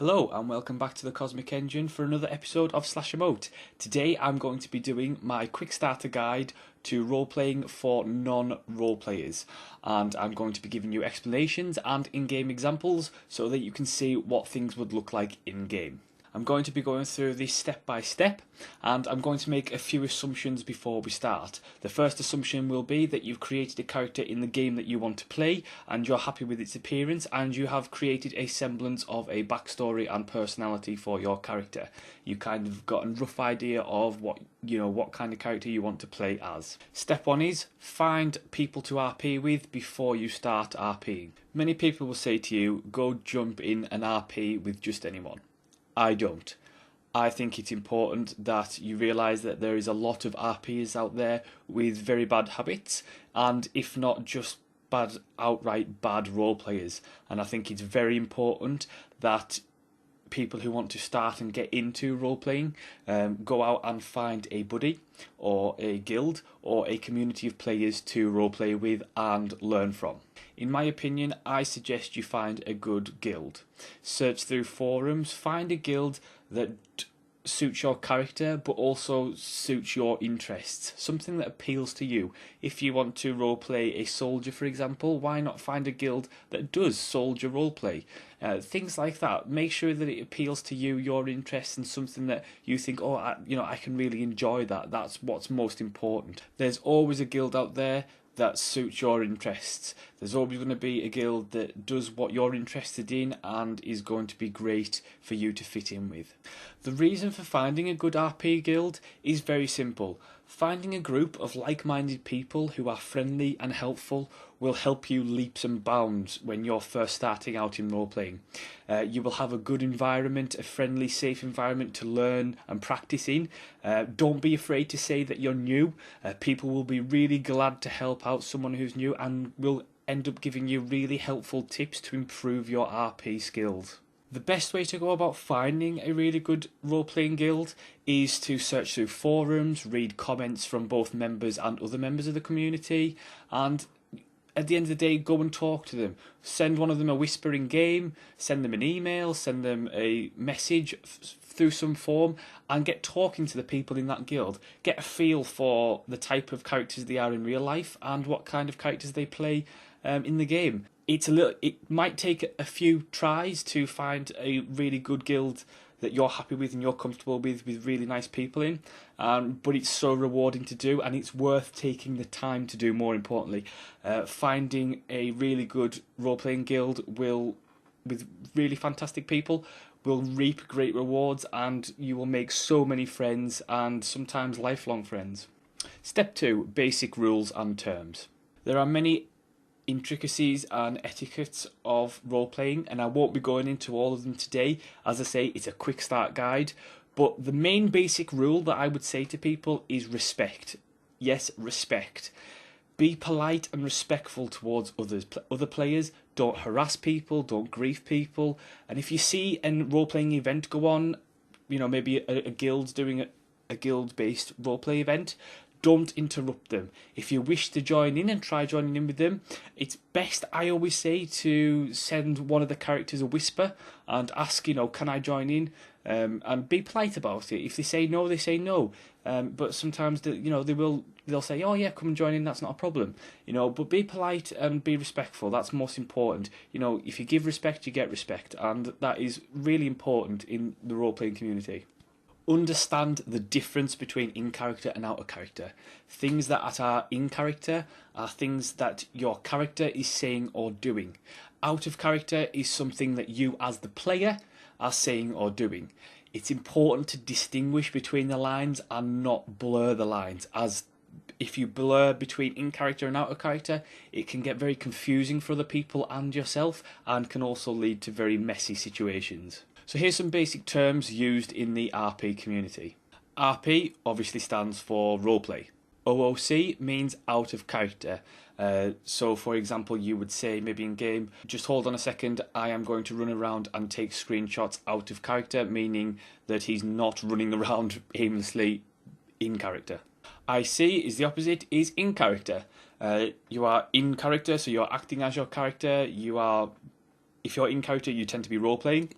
Hello and welcome back to the Cosmic Engine for another episode of Emote. Today I'm going to be doing my quick starter guide to role-playing for non-role players, and I'm going to be giving you explanations and in-game examples so that you can see what things would look like in-game. I'm going to be going through this step by step, and I'm going to make a few assumptions before we start. The first assumption will be that you've created a character in the game that you want to play and you're happy with its appearance, and you have created a semblance of a backstory and personality for your character. You kind of got a rough idea of what kind of character you want to play as. Step 1 is find people to RP with before you start RPing. Many people will say to you, go jump in an RP with just anyone. I don't. I think it's important that you realise that there is a lot of RPs out there with very bad habits, and if not just bad, outright bad role players. And I think it's very important that people who want to start and get into role playing go out and find a buddy or a guild or a community of players to role play with and learn from. In my opinion, I suggest you find a good guild. Search through forums, find a guild that suits your character but also suits your interests, something that appeals to you. If you want to roleplay a soldier, for example, why not find a guild that does soldier roleplay? Things like that. Make sure that it appeals to you, your interests, and something that you think, I can really enjoy that. That's what's most important. There's always a guild out there that suits your interests. There's always going to be a guild that does what you're interested in and is going to be great for you to fit in with. The reason for finding a good RP guild is very simple. Finding a group of like-minded people who are friendly and helpful will help you leaps and bounds when you're first starting out in role-playing. You will have a good environment, a friendly, safe environment to learn and practice in. Don't be afraid to say that you're new. People will be really glad to help out someone who's new and will end up giving you really helpful tips to improve your RP skills. The best way to go about finding a really good role-playing guild is to search through forums, read comments from both members and other members of the community, and at the end of the day, go and talk to them. Send one of them a whisper in game, send them an email, send them a message through some form, and get talking to the people in that guild. Get a feel for the type of characters they are in real life and what kind of characters they play in the game. It might take a few tries to find a really good guild that you're happy with and you're comfortable with really nice people in, but it's so rewarding to do, and it's worth taking the time to do. More importantly, finding a really good role-playing guild with really fantastic people will reap great rewards, and you will make so many friends, and sometimes lifelong friends. Step 2, basic rules and terms. There are many intricacies and etiquettes of role-playing, and I won't be going into all of them today. As I say, it's a quick start guide, but the main basic rule that I would say to people is respect. Yes, respect. Be polite and respectful towards other players. Don't harass people, don't grief people, and if you see a role-playing event go on, maybe a guild doing a guild-based role-play event, don't interrupt them. If you wish to join in and try joining in with them, it's best, I always say, to send one of the characters a whisper and ask, can I join in? And be polite about it. If they say no, they say no. But sometimes they'll say, oh yeah, come and join in, that's not a problem. But be polite and be respectful. That's most important. If you give respect, you get respect, and that is really important in the role-playing community. Understand the difference between in-character and out-of-character. Things that are in-character are things that your character is saying or doing. Out-of-character is something that you as the player are saying or doing. It's important to distinguish between the lines and not blur the lines, as if you blur between in-character and out-of-character, it can get very confusing for other people and yourself, and can also lead to very messy situations. So here's some basic terms used in the RP community. RP obviously stands for roleplay. OOC means out of character. So for example, you would say maybe in game, just hold on a second, I am going to run around and take screenshots out of character, meaning that he's not running around aimlessly in character. IC is the opposite, is in character. You are in character, so you're acting as your character. If you're in character, you tend to be role-playing.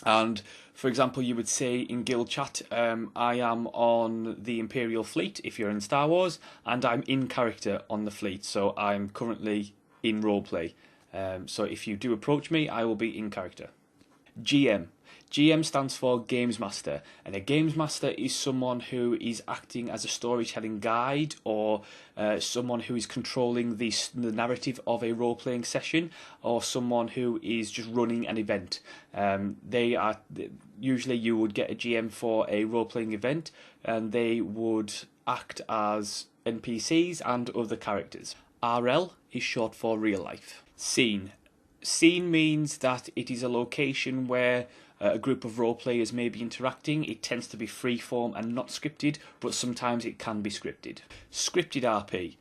And for example, you would say in guild chat, I am on the Imperial fleet if you're in Star Wars, and I'm in character on the fleet, so I'm currently in roleplay. So if you do approach me, I will be in character. GM. GM stands for Games Master, and a Games Master is someone who is acting as a storytelling guide, or someone who is controlling the narrative of a role playing session, or someone who is just running an event. They are usually, you would get a GM for a role playing event, and they would act as NPCs and other characters. RL is short for real life. Scene. Scene means that it is a location where a group of role players may be interacting. It tends to be freeform and not scripted, but sometimes it can be scripted. Scripted RP,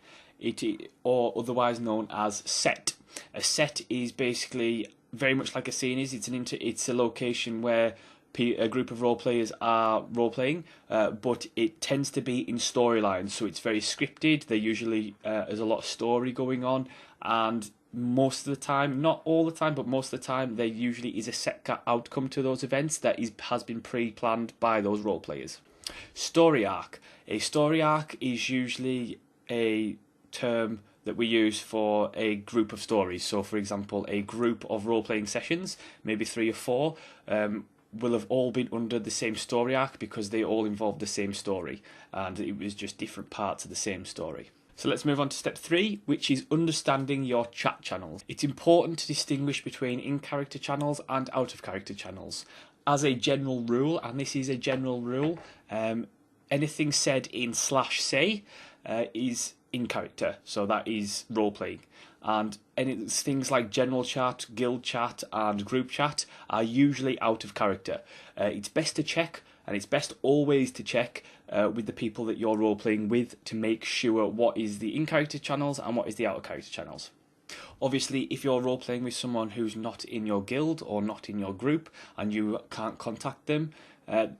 or otherwise known as set. A set is basically very much like a scene is. It's a location where a group of role players are role playing, but it tends to be in storylines, so it's very scripted. There usually there's a lot of story going on, and most of the time, not all the time, but most of the time, there usually is a set outcome to those events that has been pre-planned by those role players. Story arc. A story arc is usually a term that we use for a group of stories. So, for example, a group of role-playing sessions, maybe 3 or 4, will have all been under the same story arc because they all involved the same story, and it was just different parts of the same story. So let's move on to step 3, which is understanding your chat channels. It's important to distinguish between in-character channels and out-of-character channels. As a general rule, and this is a general rule, anything said in /say is in character, so that is role-playing. And things like general chat, guild chat, and group chat are usually out of character. It's best to check, and it's best always to check with the people that you're role-playing with to make sure what is the in-character channels and what is the out-of-character channels. Obviously, if you're role-playing with someone who's not in your guild or not in your group and you can't contact them,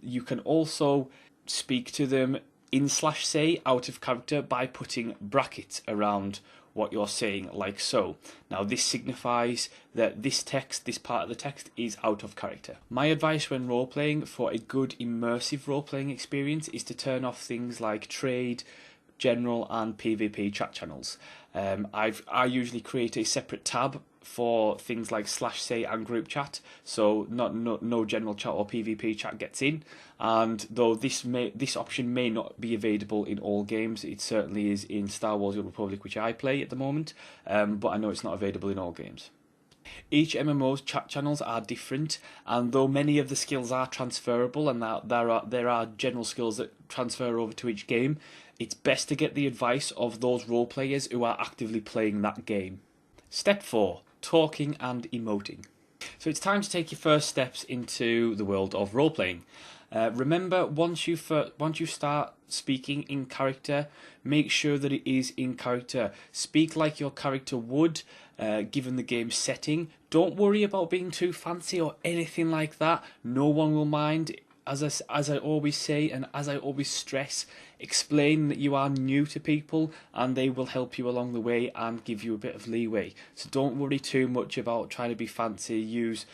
you can also speak to them in /say out of character by putting brackets around what you're saying, like so. Now this signifies that this part of the text is out of character. My advice when role-playing for a good immersive role-playing experience is to turn off things like trade, general and PvP chat channels. I usually create a separate tab for things like /say and group chat, so no general chat or PvP chat gets in. And though this option may not be available in all games, it certainly is in Star Wars: The Old Republic, which I play at the moment, but I know it's not available in all games. Each MMO's chat channels are different, and though many of the skills are transferable and there are general skills that transfer over to each game, it's best to get the advice of those role players who are actively playing that game. Step 4. Talking and emoting. So it's time to take your first steps into the world of role-playing. Remember, once you start speaking in character, make sure that it is in character. Speak like your character would, given the game's setting. Don't worry about being too fancy or anything like that. No one will mind. As I always say and as I always stress, explain that you are new to people and they will help you along the way and give you a bit of leeway. So don't worry too much about trying to be fancy, use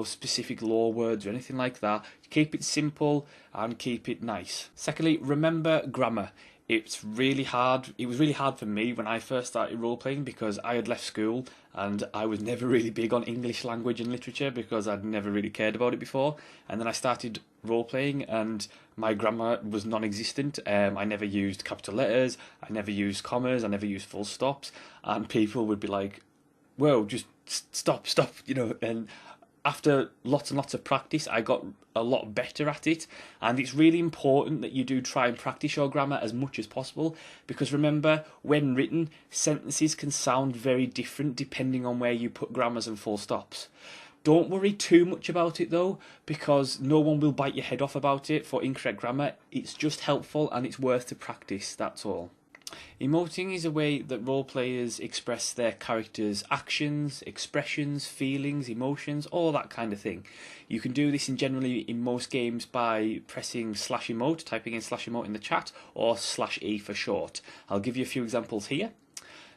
specific lore words or anything like that. Keep it simple and keep it nice. Secondly, remember grammar. It's really hard. It was really hard for me when I first started role-playing because I had left school and I was never really big on English language and literature because I'd never really cared about it before. And then I started role-playing and my grammar was non-existent. I never used capital letters, I never used commas, I never used full stops. And people would be like, whoa, just stop, and after lots and lots of practice, I got a lot better at it. And it's really important that you do try and practice your grammar as much as possible, because remember, when written, sentences can sound very different depending on where you put grammars and full stops. Don't worry too much about it though, because no one will bite your head off about it for incorrect grammar. It's just helpful and it's worth to practice, that's all. Emoting is a way that role players express their characters' actions, expressions, feelings, emotions, all that kind of thing. You can do this generally in most games by pressing /emote, typing in /emote in the chat, or /e for short. I'll give you a few examples here.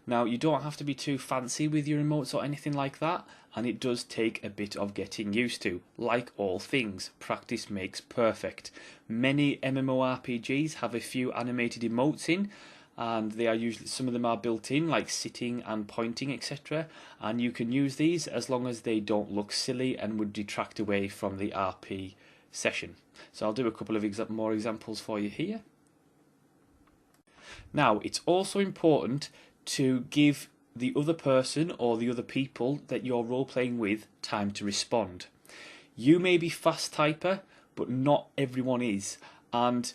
Now, you don't have to be too fancy with your emotes or anything like that, and it does take a bit of getting used to. Like all things, practice makes perfect. Many MMORPGs have a few animated emotes in, and they are usually, some of them are built in, like sitting and pointing, etc. And you can use these as long as they don't look silly and would detract away from the RP session. So I'll do a couple of more examples for you here. Now, it's also important to give the other person or the other people that you're role playing with time to respond. You may be fast typer, but not everyone is. And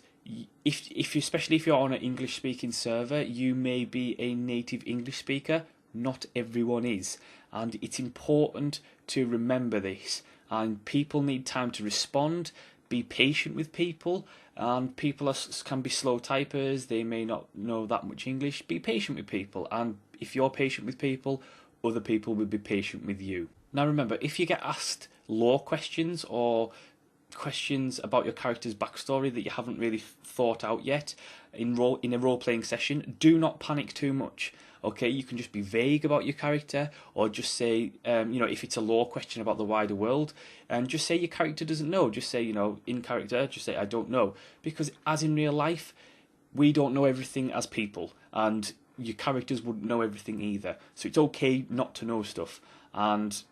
if you, especially if you're on an English speaking server, you may be a native English speaker. Not everyone is. And it's important to remember this. And people need time to respond. Be patient with people, and people can be slow typers, they may not know that much English. Be patient with people, and if you're patient with people, other people will be patient with you. Now remember, if you get asked lore questions or questions about your character's backstory that you haven't really thought out yet in a role-playing session, do not panic too much. Okay, you can just be vague about your character, or just say, if it's a lore question about the wider world, and just say your character doesn't know. Just say, in character, just say, I don't know. Because as in real life, we don't know everything as people, and your characters wouldn't know everything either. So it's okay not to know stuff, and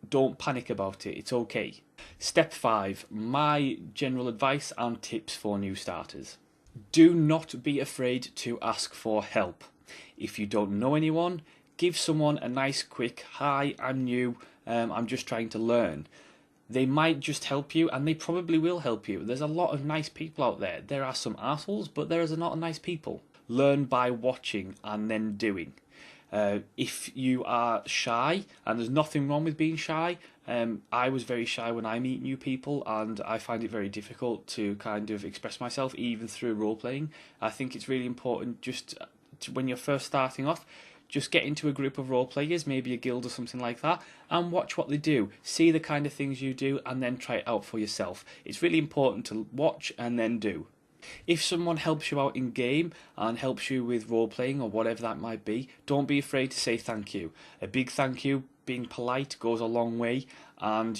don't panic about it. It's okay. Step 5, my general advice and tips for new starters. Do not be afraid to ask for help. If you don't know anyone, give someone a nice quick, hi, I'm new, I'm just trying to learn. They might just help you, and they probably will help you. There's a lot of nice people out there. There are some assholes, but there is a lot of nice people. Learn by watching and then doing. If you are shy, and there's nothing wrong with being shy, I was very shy when I meet new people, and I find it very difficult to kind of express myself, even through role-playing. I think it's really important just when you're first starting off, just get into a group of role players, maybe a guild or something like that, and watch what they do. See the kind of things you do, and then try it out for yourself. It's really important to watch and then do. If someone helps you out in game and helps you with role playing or whatever that might be, don't be afraid to say thank you. A big thank you, being polite, goes a long way, and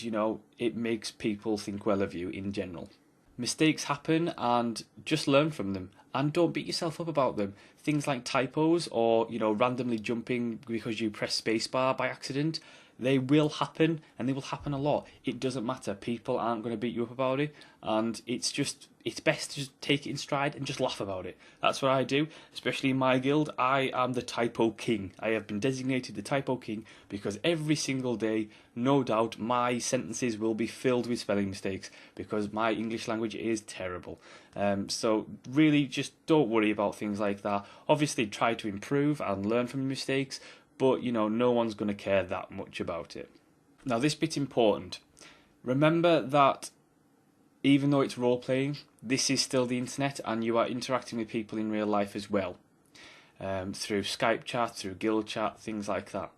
it makes people think well of you in general. Mistakes happen, and just learn from them, and don't beat yourself up about them. Things like typos or randomly jumping because you press spacebar by accident, they will happen, and they will happen a lot. It doesn't matter. People aren't going to beat you up about it, and it's best to just take it in stride and just laugh about it. That's what I do, especially in my guild. I am the typo king. I have been designated the typo king because every single day, no doubt, my sentences will be filled with spelling mistakes because my English language is terrible. So really, just don't worry about things like that. Obviously, try to improve and learn from your mistakes, but no one's going to care that much about it. Now, this bit's important. Remember that even though it's role-playing, this is still the internet, and you are interacting with people in real life as well, through Skype chat, through guild chat, things like that.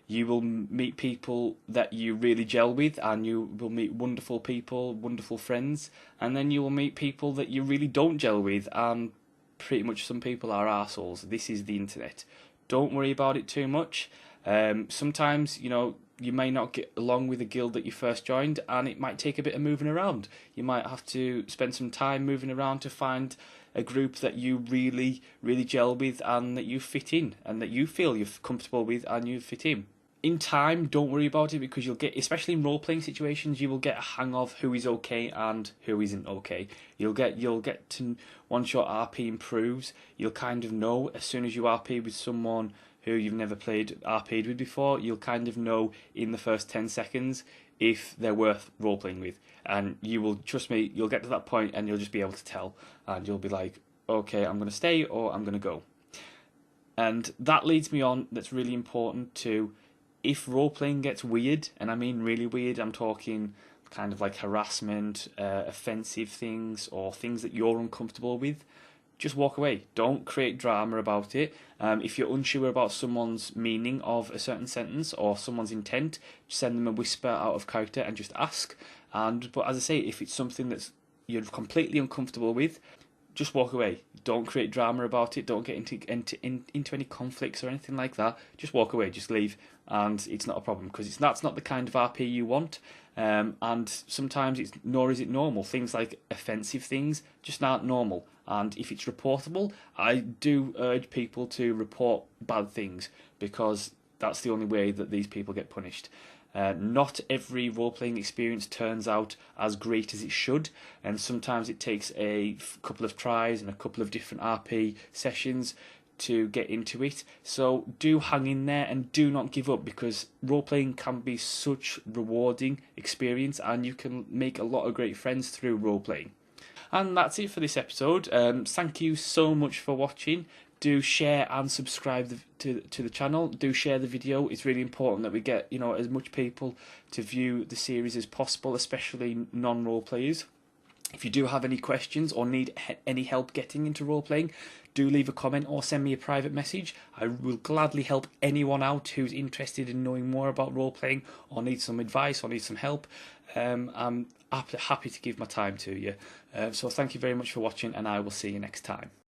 You will meet people that you really gel with, and you will meet wonderful people, wonderful friends, and then you will meet people that you really don't gel with, and pretty much some people are arseholes. This is the internet. Don't worry about it too much. Sometimes, you may not get along with the guild that you first joined, and it might take a bit of moving around. You might have to spend some time moving around to find a group that you really, really gel with, and that you fit in, and that you feel you're comfortable with, and you fit in. In time, don't worry about it, because you'll get, especially in role-playing situations, you will get a hang of who is okay and who isn't okay. You'll get to, once your RP improves, you'll kind of know as soon as you RP with someone who you've never RP'd with before, you'll kind of know in the first 10 seconds if they're worth role-playing with. And you will, trust me, you'll get to that point and you'll just be able to tell. And you'll be like, okay, I'm going to stay or I'm going to go. And that leads me on, that's really important to, if role-playing gets weird, and I mean really weird, I'm talking kind of like harassment, offensive things, or things that you're uncomfortable with, just walk away. Don't create drama about it. If you're unsure about someone's meaning of a certain sentence or someone's intent, send them a whisper out of character and just ask. But as I say, if it's something that's you're completely uncomfortable with, just walk away. Don't create drama about it. Don't get into any conflicts or anything like that. Just walk away. Just leave, and it's not a problem because that's not the kind of RP you want. And sometimes nor is it normal. Things like offensive things just aren't normal. And if it's reportable, I do urge people to report bad things because that's the only way that these people get punished. Not every role-playing experience turns out as great as it should, and sometimes it takes a couple of tries and a couple of different RP sessions to get into it. So do hang in there and do not give up, because role-playing can be such rewarding experience and you can make a lot of great friends through role-playing. And that's it for this episode. Thank you so much for watching. Do share and subscribe to the channel. Do share the video. It's really important that we get as much people to view the series as possible, especially non-role players. If you do have any questions or need any help getting into role playing, do leave a comment or send me a private message. I will gladly help anyone out who's interested in knowing more about role playing or needs some advice or needs some help. I'm happy to give my time to you. So thank you very much for watching, and I will see you next time.